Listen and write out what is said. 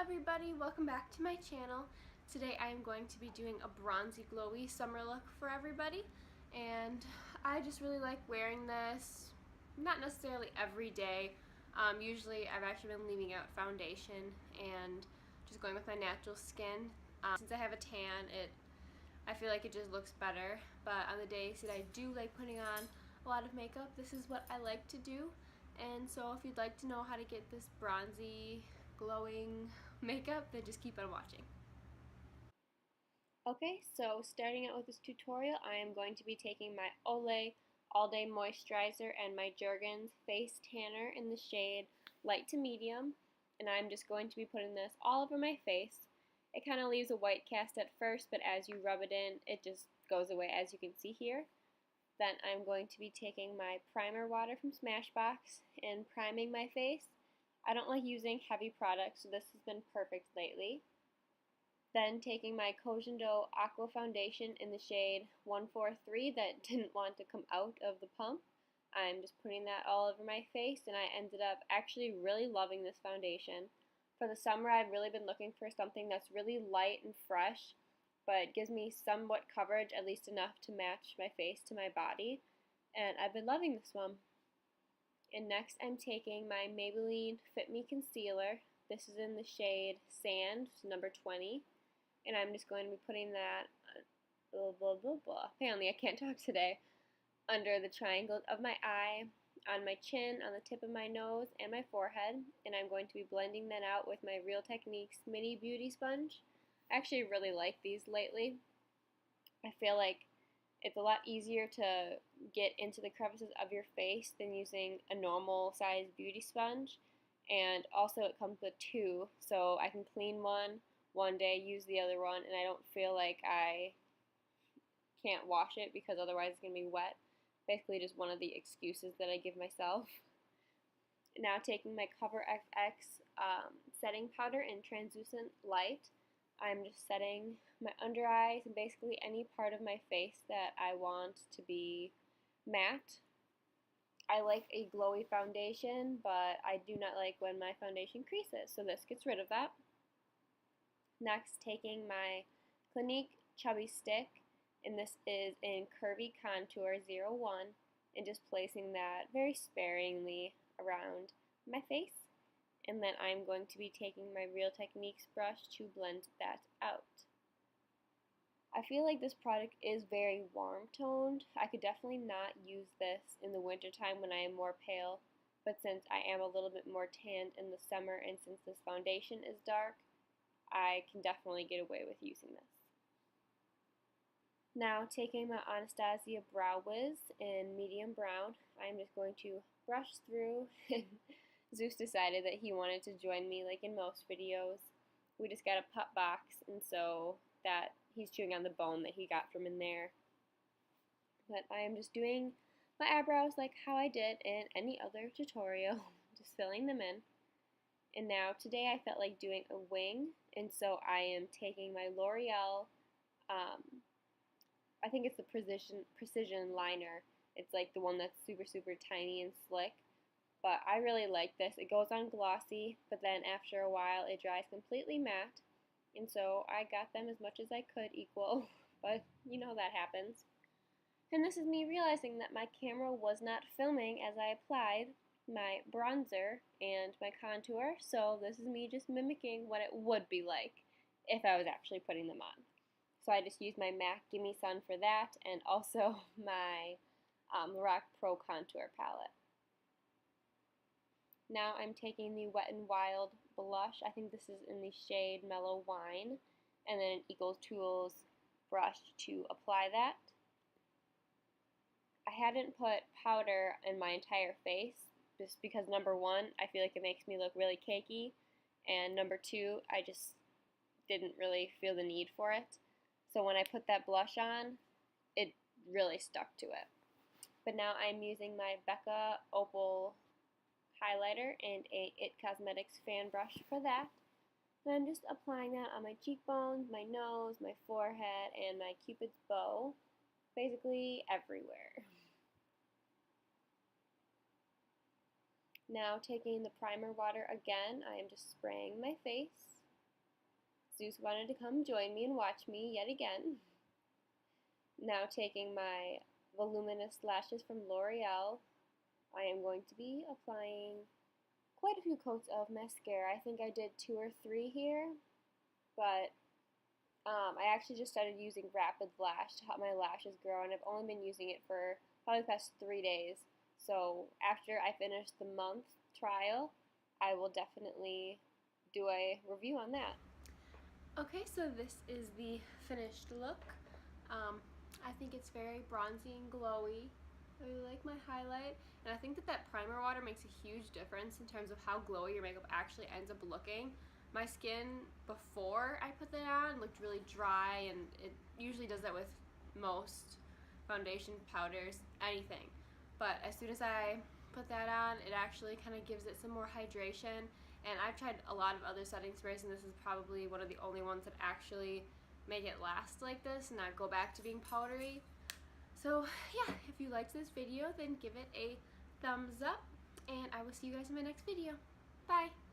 everybody, welcome back to my channel. Today I am going to be doing a bronzy glowy summer look for everybody, and I just really like wearing this, not necessarily every day. Usually I've actually been leaving out foundation and just going with my natural skin. Since I have a tan, I feel like it just looks better, but on the days that I do like putting on a lot of makeup, this is what I like to do. And so if you'd like to know how to get this bronzy glowing makeup, then just keep on watching. Okay, so starting out with this tutorial, I am going to be taking my Olay All Day Moisturizer and my Jergens Face Tanner in the shade light to medium, and I'm just going to be putting this all over my face. It kind of leaves a white cast at first, but as you rub it in, it just goes away, as you can see here. Then I'm going to be taking my primer water from Smashbox and priming my face. I don't like using heavy products, so this has been perfect lately. Then taking my Koh Gen Do Aqua foundation in the shade 143 that didn't want to come out of the pump. I'm just putting that all over my face, and I ended up actually really loving this foundation. For the summer, I've really been looking for something that's really light and fresh, but gives me somewhat coverage, at least enough to match my face to my body, and I've been loving this one. And next I'm taking my Maybelline Fit Me Concealer. This is in the shade Sand, number 20, and I'm just going to be putting that, apparently I can't talk today, under the triangle of my eye, on my chin, on the tip of my nose, and my forehead, and I'm going to be blending that out with my Real Techniques Mini Beauty Sponge. I actually really like these lately. I feel like it's a lot easier to get into the crevices of your face than using a normal size beauty sponge, and also it comes with two, so I can clean one day, use the other one, and I don't feel like I can't wash it because otherwise it's going to be wet. Basically just one of the excuses that I give myself. Now taking my Cover FX setting powder in translucent light, I'm just setting my under eyes and basically any part of my face that I want to be matte. I like a glowy foundation, but I do not like when my foundation creases, so this gets rid of that. Next, taking my Clinique Chubby Stick, and this is in Curvy Contour 01, and just placing that very sparingly around my face. And then I'm going to be taking my Real Techniques brush to blend that out. I feel like this product is very warm toned. I could definitely not use this in the wintertime when I am more pale, but since I am a little bit more tanned in the summer and since this foundation is dark, I can definitely get away with using this. Now taking my Anastasia Brow Wiz in medium brown, I'm just going to brush through. Zeus decided that he wanted to join me like in most videos. We just got a pup box, and so that he's chewing on the bone that he got from in there. But I am just doing my eyebrows like how I did in any other tutorial, just filling them in. And now today I felt like doing a wing, and so I am taking my Loreal, I think it's the precision liner. It's like the one that's super tiny and slick. But I really like this. It goes on glossy, but then after a while it dries completely matte. And so I got them as much as I could equal, but you know that happens. And this is me realizing that my camera was not filming as I applied my bronzer and my contour, so this is me just mimicking what it would be like if I was actually putting them on. So I just used my MAC Gimme Sun for that, and also my Lorac Pro Contour palette. Now I'm taking the Wet n Wild blush. I think this is in the shade Mellow Wine, and then an Eagle Tools brush to apply that. I hadn't put powder in my entire face just because, number one, I feel like it makes me look really cakey, and number two, I just didn't really feel the need for it. So when I put that blush on, it really stuck to it. But now I'm using my Becca Opal highlighter and a It Cosmetics fan brush for that. And I'm just applying that on my cheekbones, my nose, my forehead, and my Cupid's bow, basically everywhere. Now taking the primer water again, I am just spraying my face. Zeus wanted to come join me and watch me yet again. Now taking my voluminous lashes from Loreal, I am going to be applying quite a few coats of mascara. I think I did 2 or 3 here, but I actually just started using Rapid Lash to help my lashes grow, and I've only been using it for probably the past 3 days. So after I finish the month trial, I will definitely do a review on that. Okay, so this is the finished look. I think it's very bronzy and glowy. I really like my highlight, and I think that primer water makes a huge difference in terms of how glowy your makeup actually ends up looking. My skin before I put that on looked really dry, and it usually does that with most foundation, powders, anything. But as soon as I put that on, it actually kind of gives it some more hydration. And I've tried a lot of other setting sprays, and this is probably one of the only ones that actually make it last like this and not go back to being powdery. So yeah, if you liked this video, then give it a thumbs up, and I will see you guys in my next video. Bye!